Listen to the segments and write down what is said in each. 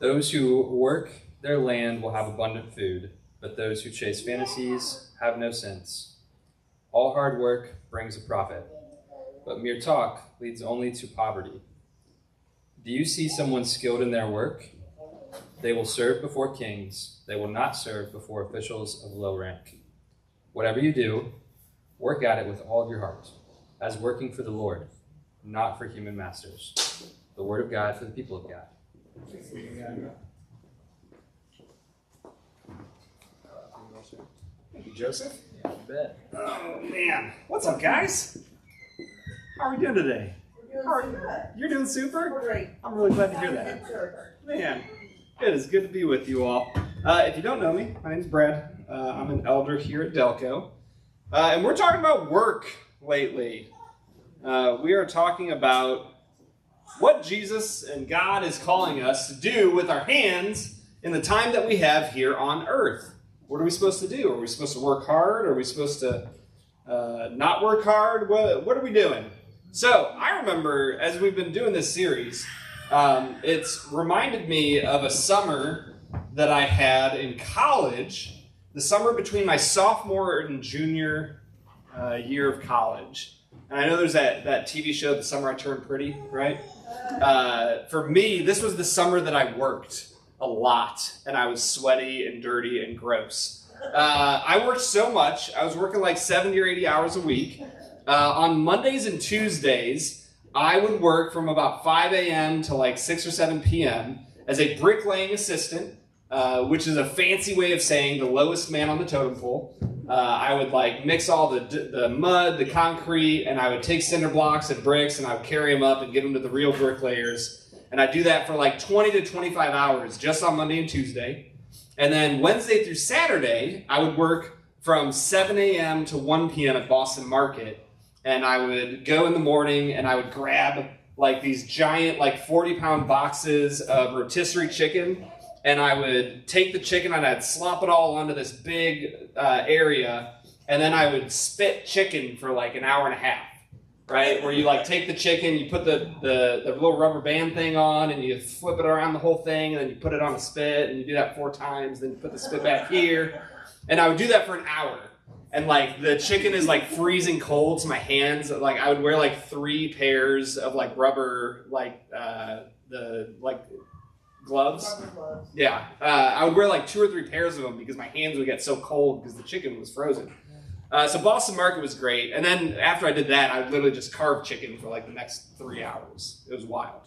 Those who work their land will have abundant food, but those who chase fantasies have no sense. All hard work brings a profit, but mere talk leads only to poverty. Do you see someone skilled in their work? They will serve before kings. They will not serve before officials of low rank. Whatever you do, work at it with all of your heart, as working for the Lord, not for human masters. The word of God for the people of God. Thank you, Joseph. Yeah, you bet. Oh, man. What's up, guys? How are we doing today? We're doing good. You're doing super? We're great. I'm really glad to hear that. Man, it is good to be with you all. If you don't know me, my name's Brad. I'm an elder here at Delco. And we're talking about work lately. We are talking about what Jesus and God is calling us to do with our hands in the time that we have here on earth. What are we supposed to do? Are we supposed to work hard? Are we supposed to not work hard? What are we doing? So I remember as we've been doing this series, it's reminded me of a summer that I had in college, the summer between my sophomore and junior year of college. And I know there's that TV show, The Summer I Turned Pretty, right? For me, this was the summer that I worked a lot, and I was sweaty and dirty and gross. I worked so much. I was working like 70 or 80 hours a week. On Mondays and Tuesdays, I would work from about 5 a.m. to like 6 or 7 p.m. as a bricklaying assistant, which is a fancy way of saying the lowest man on the totem pole. I would like mix all the mud, the concrete, and I would take cinder blocks and bricks, and I would carry them up and give them to the real bricklayers. And I do that for like 20 to 25 hours just on Monday and Tuesday. And then Wednesday through Saturday, I would work from 7 a.m. to 1 p.m. at Boston Market. And I would go in the morning and I would grab like these giant like 40-pound boxes of rotisserie chicken. And I would take the chicken and I'd slop it all onto this big area. And then I would spit chicken for like an hour and a half. Right, where you like take the chicken, you put the little rubber band thing on, and you flip it around the whole thing, and then you put it on a spit, and you do that 4 times, then you put the spit back here. And I would do that for an hour. And like the chicken is like freezing cold to my hands. Like I would wear like 3 pairs of like rubber gloves. Rubber gloves. Yeah, I would wear like 2 or 3 pairs of them because my hands would get so cold because the chicken was frozen. So Boston Market was great. And then after I did that, I would literally just carve chicken for like the next 3 hours. It was wild.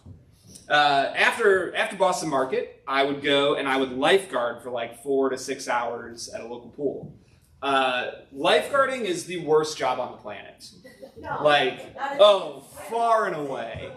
After Boston Market, I would go and I would lifeguard for like 4 to 6 hours at a local pool. Lifeguarding is the worst job on the planet. No, Like, oh, far and away.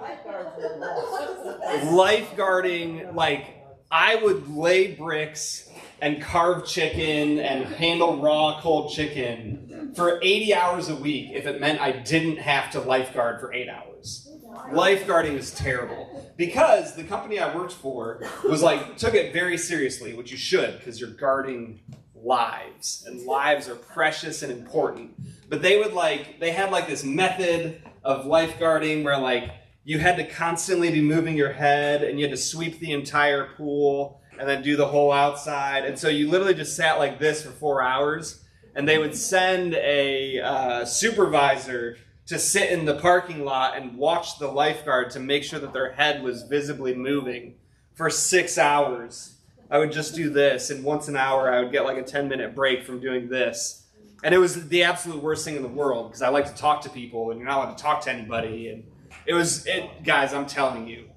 Lifeguarding, like, I would lay bricks and carve chicken and handle raw cold chicken for 80 hours a week if it meant I didn't have to lifeguard for 8 hours. Lifeguarding is terrible because the company I worked for was like, took it very seriously, which you should because you're guarding lives and lives are precious and important. But they had like this method of lifeguarding where like you had to constantly be moving your head and you had to sweep the entire pool and then do the whole outside. And so you literally just sat like this for 4 hours. And they would send a supervisor to sit in the parking lot and watch the lifeguard to make sure that their head was visibly moving for 6 hours. I would just do this, and once an hour I would get like a 10-minute break from doing this. And it was the absolute worst thing in the world because I like to talk to people and you're not allowed to talk to anybody. And guys, I'm telling you,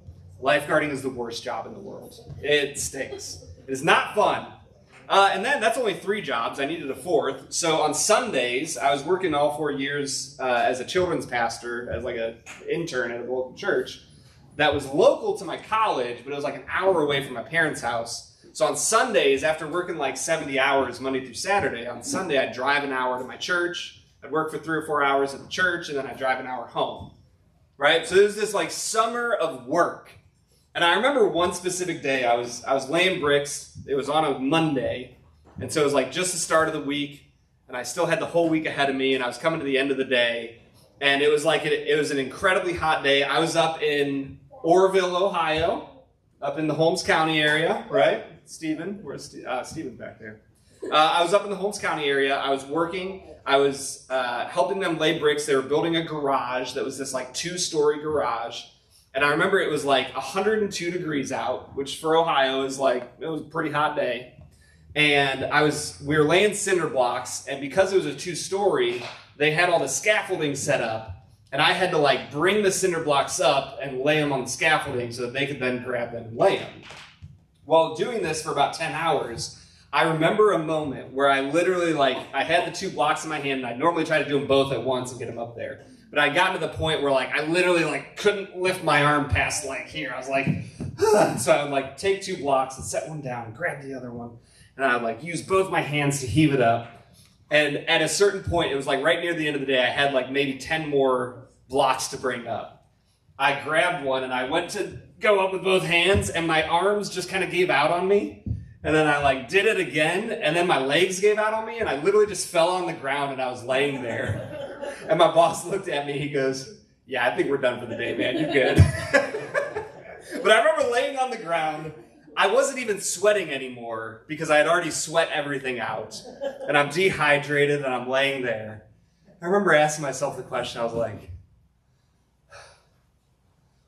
lifeguarding is the worst job in the world. It stinks. It is not fun. And then that's only 3 jobs. I needed a 4th. So on Sundays, I was working all 4 years as a children's pastor, as like an intern at a local church that was local to my college, but it was like an hour away from my parents' house. So on Sundays, after working like 70 hours Monday through Saturday, on Sunday I'd drive an hour to my church. I'd work for 3 or 4 hours at the church, and then I'd drive an hour home. Right? So it was this like summer of work. And I remember one specific day, I was laying bricks. It was on a Monday, and so it was like just the start of the week, and I still had the whole week ahead of me, and I was coming to the end of the day, and it was like it was an incredibly hot day. I was up in Orrville, Ohio, up in the Holmes County area, right? Stephen, where's Stephen back there? I was up in the Holmes County area. I was working. I was helping them lay bricks. They were building a garage that was this like 2-story garage. And I remember it was like 102 degrees out, which for Ohio is like, it was a pretty hot day. And we were laying cinder blocks, and because it was a 2-story, they had all the scaffolding set up, and I had to like bring the cinder blocks up and lay them on the scaffolding so that they could then grab them and lay them. While doing this for about 10 hours, I remember a moment where I literally I had the 2 blocks in my hand, and I normally try to do them both at once and get them up there. But I got to the point where I literally couldn't lift my arm past here. I was like, so I would take 2 blocks and set one down and grab the other one. And I would use both my hands to heave it up. And at a certain point, it was right near the end of the day, I had maybe 10 more blocks to bring up. I grabbed one and I went to go up with both hands, and my arms just kind of gave out on me. And then I did it again, and then my legs gave out on me, and I literally just fell on the ground, and I was laying there. And my boss looked at me, he goes, "Yeah, I think we're done for the day, man, you're good." But I remember laying on the ground. I wasn't even sweating anymore because I had already sweat everything out. And I'm dehydrated, and I'm laying there. I remember asking myself the question, I was like,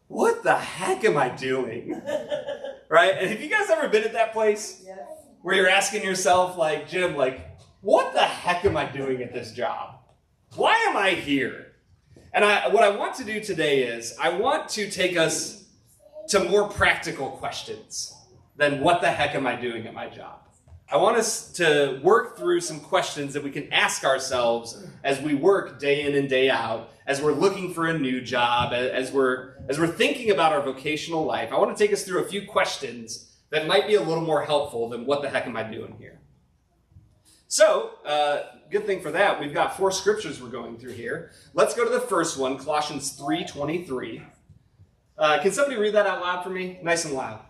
what the heck am I doing? Right? And have you guys ever been at that place? Yes. Where you're asking yourself, Jim, what the heck am I doing at this job? Why am I here? And what I want to do today is I want to take us to more practical questions than what the heck am I doing at my job. I want us to work through some questions that we can ask ourselves as we work day in and day out, as we're looking for a new job, as we're thinking about our vocational life. I want to take us through a few questions that might be a little more helpful than what the heck am I doing here. So, good thing for that, we've got 4 scriptures we're going through here. Let's go to the first one, Colossians 3:23. Can somebody read that out loud for me? Nice and loud.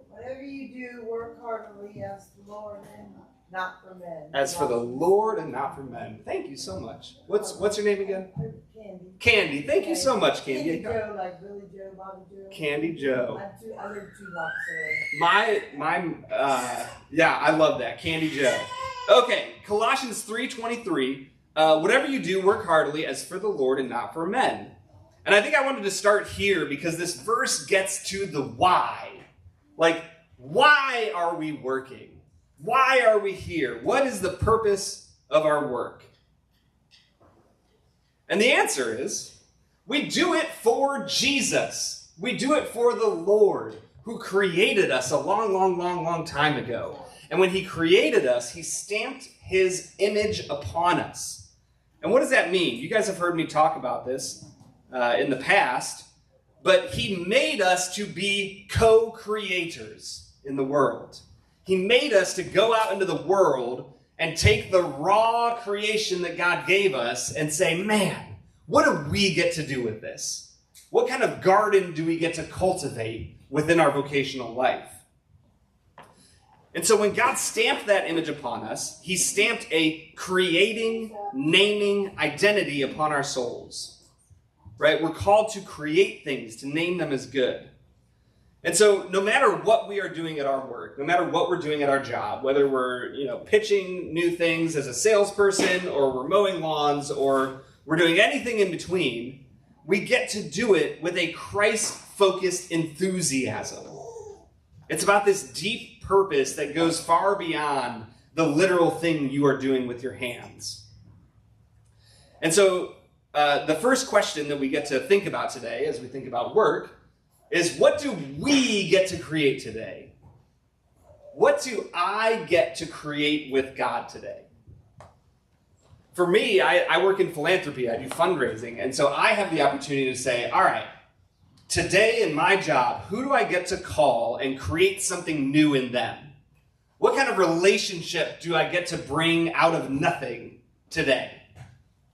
Whatever you do, work heartily as the Lord and not for men. As for the Lord and not for men. Thank you so much. What's your name again? Candy. Candy. Thank you so much, Candy. Candy Joe, like Billy Joe, Bobby Joe. Candy Joe. I live 2 blocks away. Yeah, I love that. Candy Joe. Okay, Colossians 3:23. Whatever you do, work heartily as for the Lord and not for men. And I think I wanted to start here because this verse gets to the why. Why are we working? Why are we here? What is the purpose of our work? And the answer is, we do it for Jesus. We do it for the Lord, who created us a long time ago. And when he created us, he stamped his image upon us. And what does that mean? You guys have heard me talk about this in the past, but he made us to be co-creators in the world. He made us to go out into the world and take the raw creation that God gave us and say, man, what do we get to do with this? What kind of garden do we get to cultivate within our vocational life? And so when God stamped that image upon us, he stamped a creating, naming identity upon our souls. Right? We're called to create things, to name them as good. And so no matter what we are doing at our work, no matter what we're doing at our job, whether we're, pitching new things as a salesperson, or we're mowing lawns, or we're doing anything in between, we get to do it with a Christ-focused enthusiasm. It's about this deep purpose that goes far beyond the literal thing you are doing with your hands. And so the first question that we get to think about today as we think about work is, what do we get to create today? What do I get to create with God today? For me, I work in philanthropy. I do fundraising. And so I have the opportunity to say, all right, today in my job, who do I get to call and create something new in them? What kind of relationship do I get to bring out of nothing today?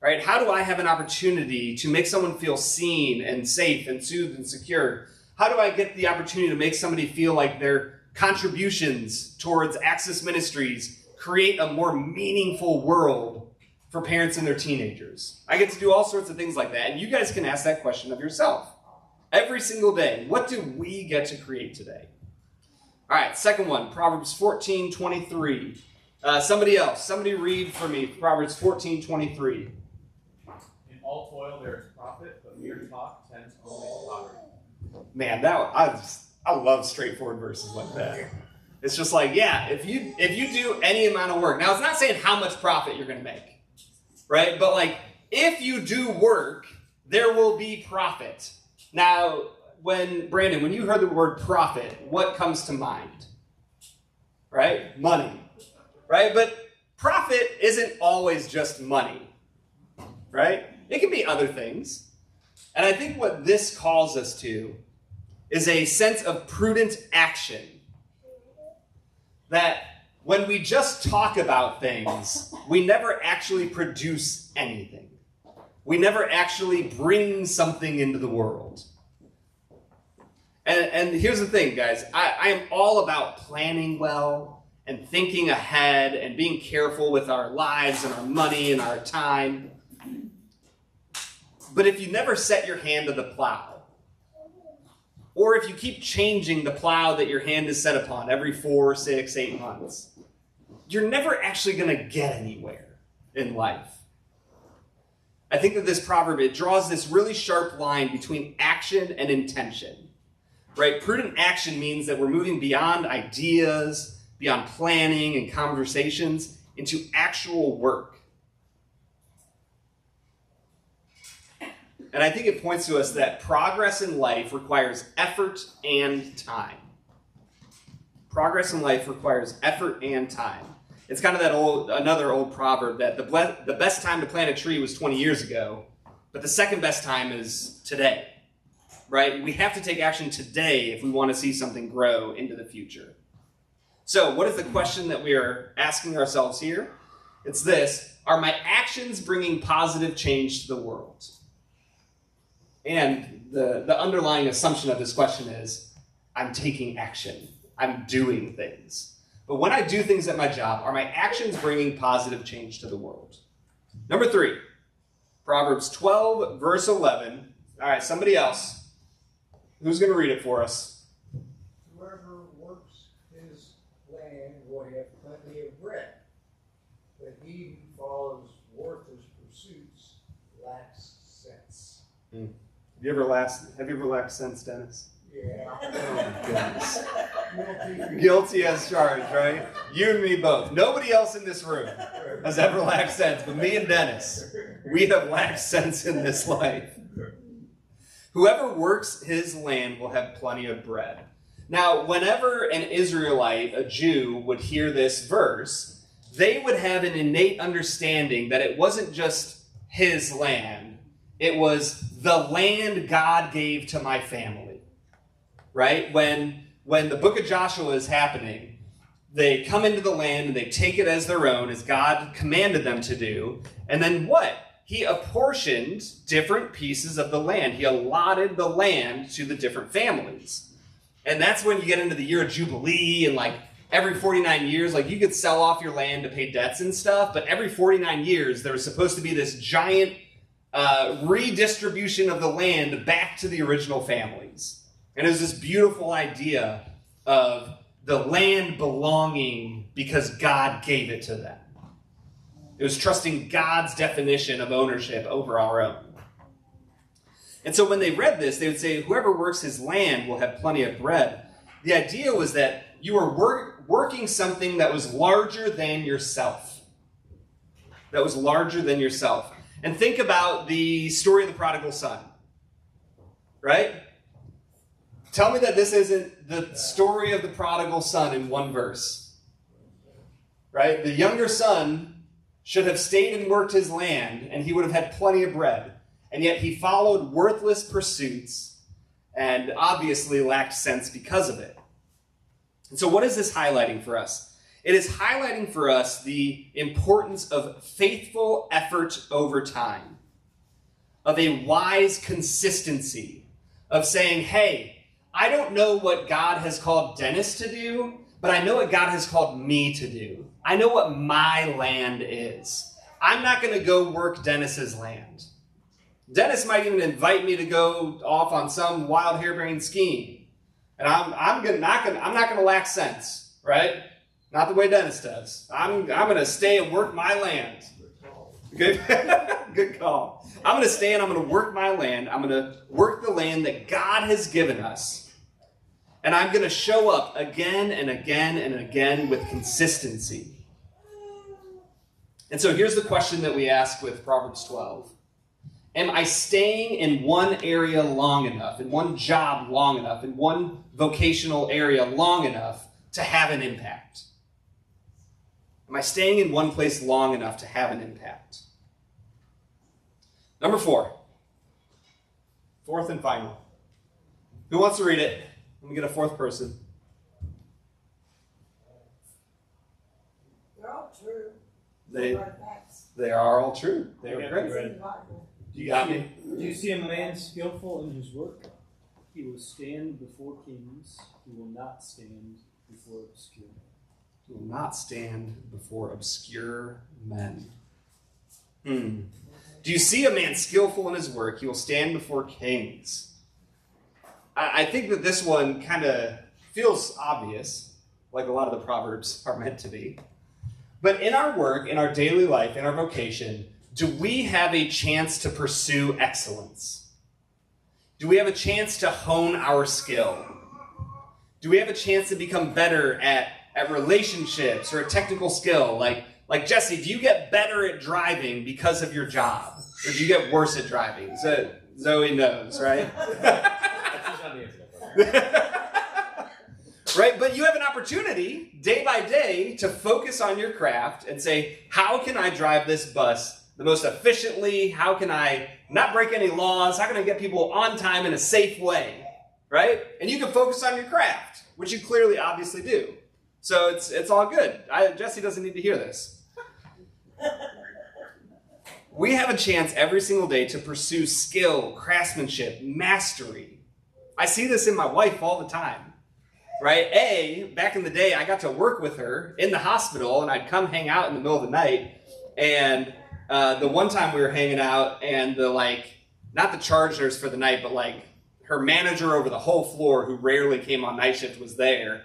Right? How do I have an opportunity to make someone feel seen and safe and soothed and secure? How do I get the opportunity to make somebody feel like their contributions towards Access Ministries create a more meaningful world for parents and their teenagers? I get to do all sorts of things like that. And you guys can ask that question of yourself every single day. What do we get to create today? All right, second one, Proverbs 14:23. Somebody read for me Proverbs 14:23. In all toil there is profit, but mere talk tends only to poverty. Man, I love straightforward verses like that. It's just like, yeah, if you do any amount of work. Now, it's not saying how much profit you're going to make, right? But like, if you do work, there will be profit. Now, Brandon, when you heard the word profit, what comes to mind? Right? Money. Right? But profit isn't always just money. Right? It can be other things. And I think what this calls us to is a sense of prudent action. That when we just talk about things, we never actually produce anything. We never actually bring something into the world. And here's the thing, guys. I am all about planning well and thinking ahead and being careful with our lives and our money and our time. But if you never set your hand to the plow, or if you keep changing the plow that your hand is set upon every 4, 6, 8 months, you're never actually going to get anywhere in life. I think that this proverb, it draws this really sharp line between action and intention. Right? Prudent action means that we're moving beyond ideas, beyond planning and conversations, into actual work. And I think it points to us that progress in life requires effort and time. Progress in life requires effort and time. It's kind of another old proverb that the best time to plant a tree was 20 years ago, but the second best time is today. Right? We have to take action today if we want to see something grow into the future. So, what is the question that we are asking ourselves here? It's this: are my actions bringing positive change to the world? And the underlying assumption of this question is, I'm taking action. I'm doing things. But when I do things at my job, are my actions bringing positive change to the world? Number 3, Proverbs 12, verse 11. All right, somebody else. Who's going to read it for us? Whoever works his land will have plenty of bread, but he who follows worthless pursuits lacks sense. Have you ever lacked sense, Dennis? Yeah. Oh my goodness. Guilty as charged, right? You and me both. Nobody else in this room has ever lacked sense, but me and Dennis, we have lacked sense in this life. Whoever works his land will have plenty of bread. Now, whenever an Israelite, a Jew, would hear this verse, they would have an innate understanding that it wasn't just his land, it was the land God gave to my family. Right? When the book of Joshua is happening, they come into the land and they take it as their own, as God commanded them to do. And then what? He apportioned different pieces of the land. He allotted the land to the different families. And that's when you get into the year of Jubilee, and like every 49 years, like you could sell off your land to pay debts and stuff, but every 49 years there was supposed to be this giant redistribution of the land back to the original families. And it was this beautiful idea of the land belonging because God gave it to them. It was trusting God's definition of ownership over our own. And so when they read this, they would say, whoever works his land will have plenty of bread. The idea was that you were working something that was larger than yourself. That was larger than yourself. And think about the story of the prodigal son. Right? Tell me that this isn't the story of the prodigal son in one verse. Right? The younger son should have stayed and worked his land, and he would have had plenty of bread. And yet he followed worthless pursuits and obviously lacked sense because of it. And so what is this highlighting for us? It is highlighting for us the importance of faithful effort over time, of a wise consistency, of saying, hey, I don't know what God has called Dennis to do, but I know what God has called me to do. I know what my land is. I'm not going to go work Dennis's land. Dennis might even invite me to go off on some wild harebrained scheme. And I'm not gonna lack sense, right? Not the way Dennis does. I'm gonna stay and work my land. Good, good call. I'm gonna stay and I'm gonna work my land. I'm gonna work the land that God has given us. And I'm gonna show up again and again and again with consistency. And so here's the question that we ask with Proverbs 12. Am I staying in one area long enough, in one job long enough, in one vocational area long enough to have an impact? Am I staying in one place long enough to have an impact? Number 4. Fourth and final. Who wants to read it? Let me get a fourth person. They're all true. They They're facts. are all true. They were Yeah, great. right. In the Bible. You got me? Do you see a man skillful in his work? He will stand before kings. He will not stand before obscure men. He will not stand before obscure men. Do you see a man skillful in his work? He will stand before kings. I think that this one kind of feels obvious, like a lot of the Proverbs are meant to be. But in our work, in our daily life, in our vocation, do we have a chance to pursue excellence? Do we have a chance to hone our skill? Do we have a chance to become better at relationships or a technical skill? Like Jesse, do you get better at driving because of your job? Or do you get worse at driving? Zoe knows, right? That's not the answer to that question. Right? But you have an opportunity day by day to focus on your craft and say, how can I drive this bus the most efficiently? How can I not break any laws? How can I get people on time in a safe way? Right? And you can focus on your craft, which you clearly obviously do. So it's all good. Jesse doesn't need to hear this. We have a chance every single day to pursue skill, craftsmanship, mastery. I see this in my wife all the time, right? Back in the day, I got to work with her in the hospital, and I'd come hang out in the middle of the night. And the one time we were hanging out, and not the charge nurse for the night, but her manager over the whole floor, who rarely came on night shift, was there.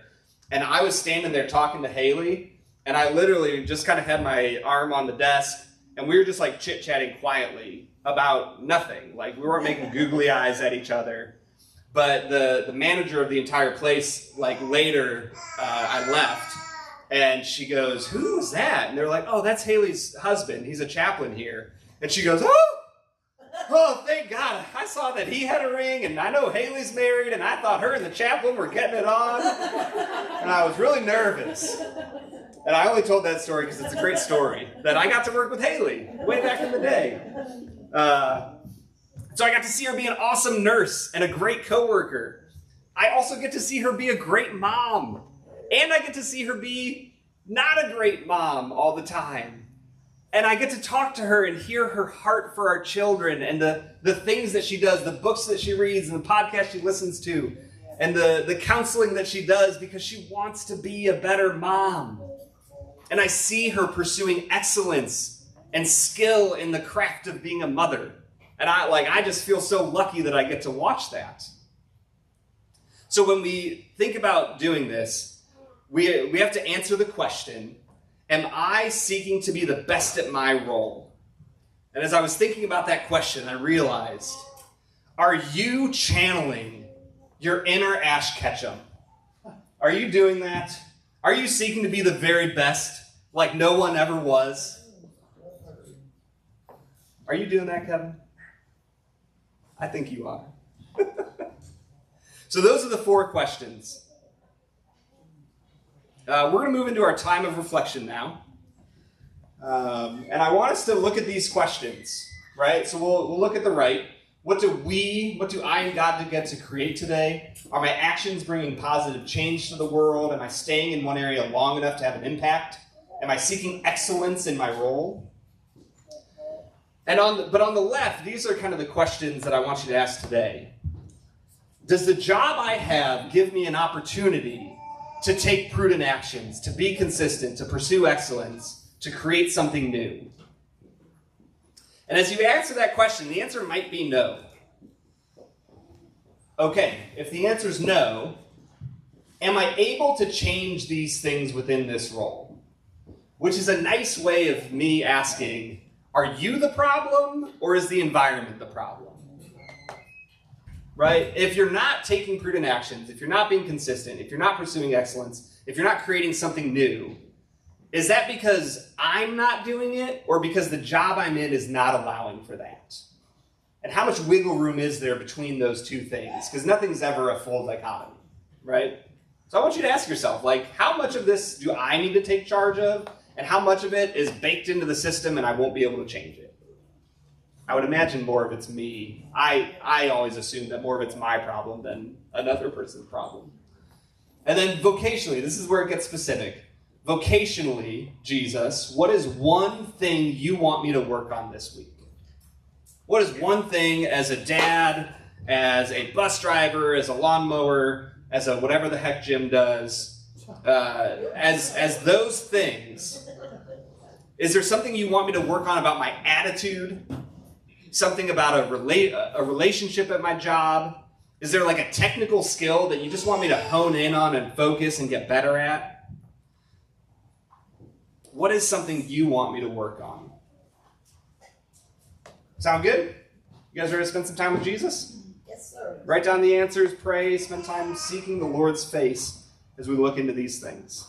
And I was standing there talking to Haley, and I literally just kind of had my arm on the desk, and we were just chit-chatting quietly about nothing. We weren't making googly eyes at each other. But the manager of the entire place, later, I left, and she goes, "Who was that?" And they're like, "Oh, that's Haley's husband. He's a chaplain here." And she goes, "Oh, thank God. I saw that he had a ring, and I know Haley's married, and I thought her and the chaplain were getting it on." And I was really nervous. And I only told that story because it's a great story, that I got to work with Haley way back in the day. So I got to see her be an awesome nurse and a great coworker. I also get to see her be a great mom. And I get to see her be not a great mom all the time. And I get to talk to her and hear her heart for our children and the things that she does, the books that she reads and the podcasts she listens to, and the counseling that she does because she wants to be a better mom. And I see her pursuing excellence and skill in the craft of being a mother. And I just feel so lucky that I get to watch that. So when we think about doing this, we have to answer the question, am I seeking to be the best at my role? And as I was thinking about that question, I realized, are you channeling your inner Ash Ketchum? Are you doing that? Are you seeking to be the very best, like no one ever was? Are you doing that, Kevin? I think you are. So those are the 4 questions. We're going to move into our time of reflection now. And I want us to look at these questions, right? So we'll look at the right. What do I and God get to create today? Are my actions bringing positive change to the world? Am I staying in one area long enough to have an impact? Am I seeking excellence in my role? And on the left, these are kind of the questions that I want you to ask today. Does the job I have give me an opportunity to take prudent actions, to be consistent, to pursue excellence, to create something new? And as you answer that question, the answer might be no. Okay, if the answer is no, am I able to change these things within this role? Which is a nice way of me asking, are you the problem or is the environment the problem? Right? If you're not taking prudent actions, if you're not being consistent, if you're not pursuing excellence, if you're not creating something new, is that because I'm not doing it or because the job I'm in is not allowing for that? And how much wiggle room is there between those two things? Because nothing's ever a full dichotomy, right? So I want you to ask yourself, like, how much of this do I need to take charge of? And how much of it is baked into the system and I won't be able to change it? I would imagine more of it's me. I always assume that more of it's my problem than another person's problem. And then vocationally, this is where it gets specific. Vocationally, Jesus, what is one thing you want me to work on this week? What is one thing as a dad, as a bus driver, as a lawnmower, as a whatever the heck Jim does, as those things, is there something you want me to work on about my attitude? Something about a relationship at my job? Is there like a technical skill that you just want me to hone in on and focus and get better at? What is something you want me to work on? Sound good? You guys ready to spend some time with Jesus? Yes, sir. Write down the answers, pray, spend time seeking the Lord's face as we look into these things.